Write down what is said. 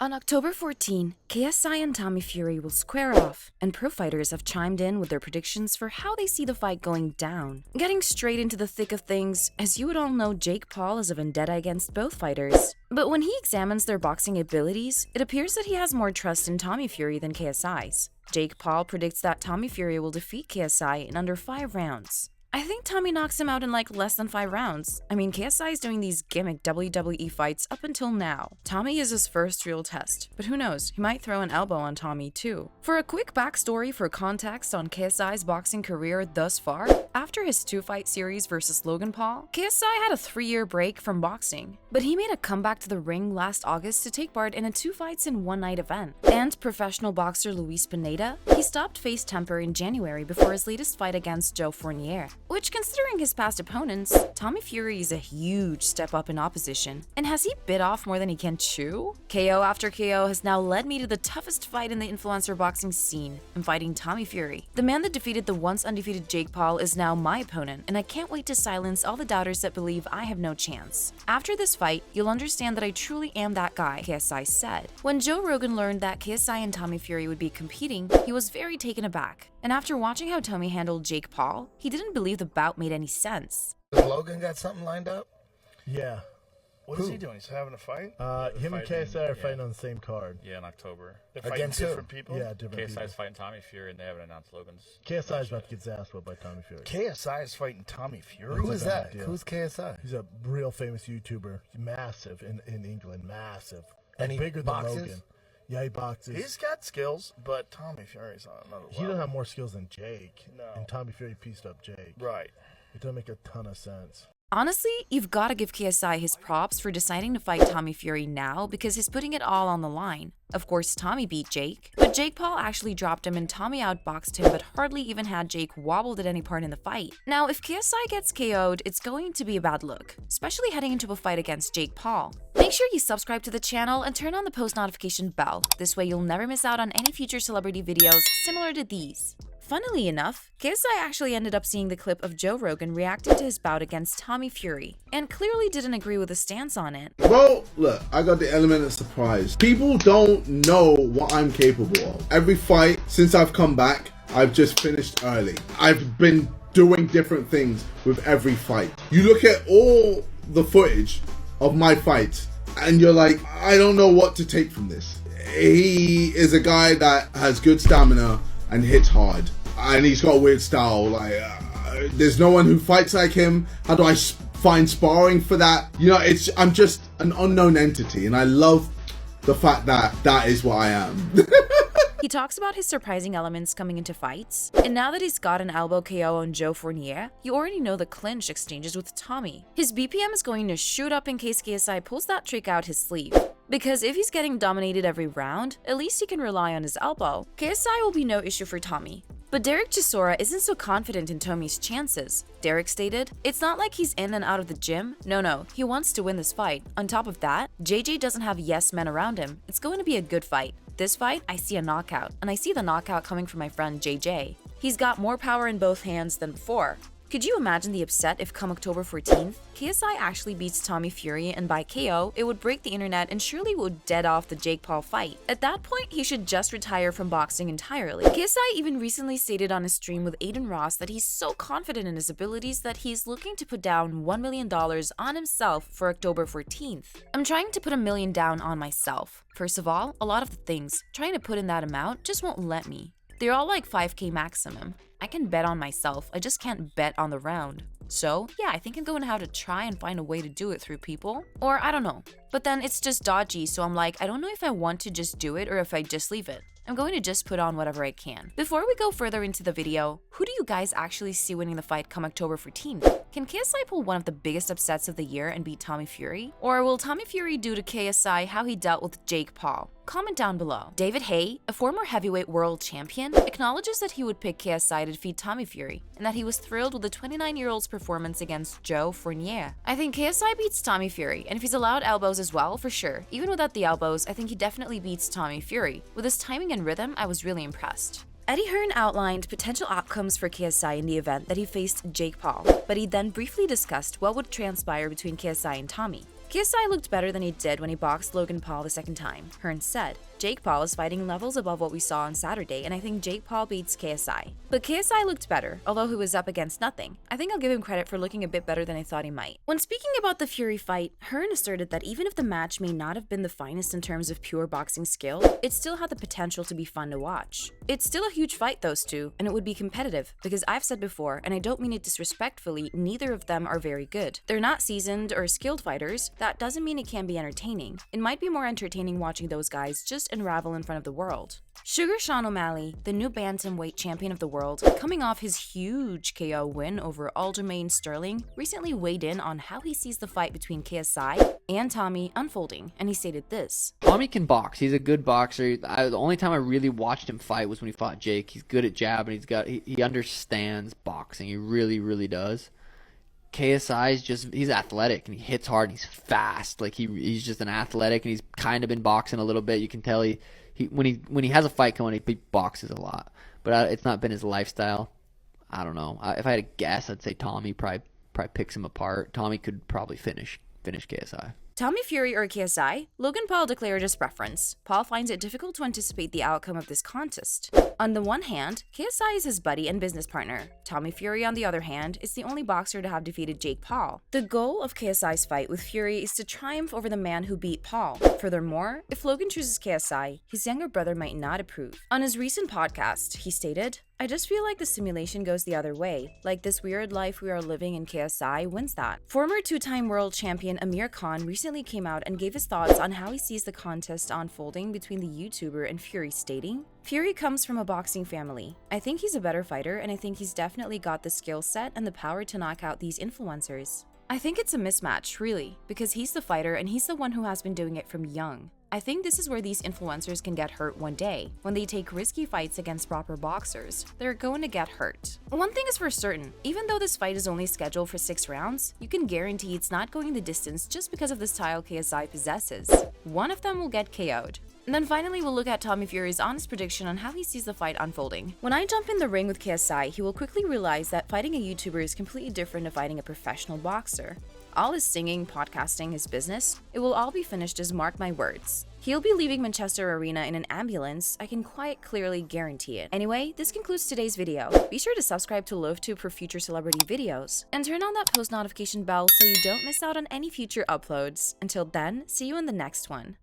On October 14, KSI and Tommy Fury will square off, and pro fighters have chimed in with their predictions for how they see the fight going down. Getting straight into the thick of things, as you would all know, Jake Paul has a vendetta against both fighters. But when he examines their boxing abilities, it appears that he has more trust in Tommy Fury than KSI's. Jake Paul predicts that Tommy Fury will defeat KSI in under 5 rounds. I think Tommy knocks him out in like less than 5 rounds. I mean, KSI is doing these gimmick WWE fights up until now. Tommy is his first real test, but who knows, he might throw an elbow on Tommy too. For a quick backstory for context on KSI's boxing career thus far, after his 2-fight series versus Logan Paul, KSI had a 3-year break from boxing, but he made a comeback to the ring last August to take part in a 2 fights in 1 night event. And professional boxer Luis Pineda, he stopped face temper in January before his latest fight against Joe Fournier. Which, considering his past opponents, Tommy Fury is a huge step up in opposition. And has he bit off more than he can chew? KO after KO has now led me to the toughest fight in the influencer boxing scene. I'm fighting Tommy Fury. The man that defeated the once undefeated Jake Paul is now my opponent, and I can't wait to silence all the doubters that believe I have no chance. After this fight, you'll understand that I truly am that guy, KSI said. When Joe Rogan learned that KSI and Tommy Fury would be competing, he was very taken aback. And after watching how Tommy handled Jake Paul, he didn't believe the bout made any sense. Has Logan got something lined up? Yeah. What is he doing? He's having a fight? Him and KSI are fighting on the same card. Yeah, in October. They're fighting Against who? different people? Yeah, different KSI's people. fighting Tommy Fury, and they haven't announced Logan's. KSI's about to get his ass whooped by Tommy Fury. KSI is fighting Tommy Fury? Who is like a that? big deal. Who's KSI? He's a real famous YouTuber. He's massive in England. Massive. And Like, he bigger boxes? than Logan. Yeah, he boxes. He's got skills, but Tommy Fury's on another level. He doesn't have more skills than Jake. No. And Tommy Fury pieced up Jake. Right. It doesn't make a ton of sense. Honestly, you've got to give KSI his props for deciding to fight Tommy Fury now because he's putting it all on the line. Of course, Tommy beat Jake, but Jake Paul actually dropped him and Tommy outboxed him but hardly even had Jake wobbled at any part in the fight. Now, if KSI gets KO'd, it's going to be a bad look, especially heading into a fight against Jake Paul. Make sure you subscribe to the channel and turn on the post notification bell. This way you'll never miss out on any future celebrity videos similar to these. Funnily enough, KSI actually ended up seeing the clip of Joe Rogan reacting to his bout against Tommy Fury, and clearly didn't agree with his stance on it. Well, look, I got the element of surprise. People don't know what I'm capable of. Every fight since I've come back, I've just finished early. I've been doing different things with every fight. You look at all the footage of my fights, and you're like, I don't know what to take from this. He is a guy that has good stamina and hits hard. And he's got a weird style, there's no one who fights like him. How do I find sparring for that? You know, I'm just an unknown entity, and I love the fact that that is what I am. He talks about his surprising elements coming into fights, and now that he's got an elbow KO on Joe Fournier, you already know the clinch exchanges with Tommy. His BPM is going to shoot up in case KSI pulls that trick out his sleeve. Because if he's getting dominated every round, at least he can rely on his elbow. KSI will be no issue for Tommy. But Derek Chisora isn't so confident in Tommy's chances. Derek stated, "It's not like he's in and out of the gym. No, he wants to win this fight. On top of that, JJ doesn't have yes men around him. It's going to be a good fight. This fight, I see a knockout, and I see the knockout coming from my friend JJ. He's got more power in both hands than before." Could you imagine the upset if come October 14th, KSI actually beats Tommy Fury and by KO, it would break the internet and surely would dead off the Jake Paul fight. At that point, he should just retire from boxing entirely. KSI even recently stated on his stream with Aiden Ross that he's so confident in his abilities that he's looking to put down $1 million on himself for October 14th. I'm trying to put $1 million down on myself. First of all, a lot of the things, trying to put in that amount just won't let me. They're all like 5K maximum. I can bet on myself, I just can't bet on the round. So, yeah, I think I'm going to have to try and find a way to do it through people. Or, I don't know. But then it's just dodgy, so I'm like, I don't know if I want to just do it or if I just leave it. I'm going to just put on whatever I can. Before we go further into the video, who do you guys actually see winning the fight come October 14th? Can KSI pull one of the biggest upsets of the year and beat Tommy Fury? Or will Tommy Fury do to KSI how he dealt with Jake Paul? Comment down below. David Haye, a former heavyweight world champion, acknowledges that he would pick KSI to defeat Tommy Fury, and that he was thrilled with the 29-year-old's performance against Joe Fournier. I think KSI beats Tommy Fury, and if he's allowed elbows as well, for sure. Even without the elbows, I think he definitely beats Tommy Fury. With his timing and rhythm, I was really impressed. Eddie Hearn outlined potential outcomes for KSI in the event that he faced Jake Paul, but he then briefly discussed what would transpire between KSI and Tommy. KSI looked better than he did when he boxed Logan Paul the second time, Hearn said. Jake Paul is fighting levels above what we saw on Saturday, and I think Jake Paul beats KSI. But KSI looked better, although he was up against nothing. I think I'll give him credit for looking a bit better than I thought he might. When speaking about the Fury fight, Hearn asserted that even if the match may not have been the finest in terms of pure boxing skill, it still had the potential to be fun to watch. It's still a huge fight, those two, and it would be competitive, because I've said before, and I don't mean it disrespectfully, neither of them are very good. They're not seasoned or skilled fighters. That doesn't mean it can't be entertaining. It might be more entertaining watching those guys just unravel in front of the world. Sugar Sean O'Malley, the new bantamweight champion of the world, coming off his huge KO win over Aljamain Sterling, recently weighed in on how he sees the fight between KSI and Tommy unfolding, and he stated this. Tommy can box. He's a good boxer. The only time I really watched him fight was when he fought Jake. He's good at jab, and he understands boxing. He really, really does. KSI is he's athletic, and he hits hard, and he's fast. Like he's just an athletic, and he's kind of been boxing a little bit. You can tell when he has a fight coming, he boxes a lot. But it's not been his lifestyle. I don't know. If I had to guess, I'd say Tommy probably picks him apart. Tommy could probably finish KSI. Tommy Fury or KSI? Logan Paul declared his preference. Paul finds it difficult to anticipate the outcome of this contest. On the one hand, KSI is his buddy and business partner. Tommy Fury, on the other hand, is the only boxer to have defeated Jake Paul. The goal of KSI's fight with Fury is to triumph over the man who beat Paul. Furthermore, if Logan chooses KSI, his younger brother might not approve. On his recent podcast, he stated, I just feel like the simulation goes the other way. Like this weird life we are living in, KSI wins that. Former two-time world champion Amir Khan recently came out and gave his thoughts on how he sees the contest unfolding between the YouTuber and Fury, stating, Fury comes from a boxing family. I think he's a better fighter, and I think he's definitely got the skill set and the power to knock out these influencers. I think it's a mismatch, really, because he's the fighter and he's the one who has been doing it from young. I think this is where these influencers can get hurt one day. When they take risky fights against proper boxers, they're going to get hurt. One thing is for certain, even though this fight is only scheduled for 6 rounds, you can guarantee it's not going the distance just because of the style KSI possesses. One of them will get KO'd. And then finally, we'll look at Tommy Fury's honest prediction on how he sees the fight unfolding. When I jump in the ring with KSI, he will quickly realize that fighting a YouTuber is completely different to fighting a professional boxer. All his singing, podcasting, his business, it will all be finished as mark my words. He'll be leaving Manchester Arena in an ambulance, I can quite clearly guarantee it. Anyway, this concludes today's video. Be sure to subscribe to Loaf for future celebrity videos, and turn on that post notification bell so you don't miss out on any future uploads. Until then, see you in the next one.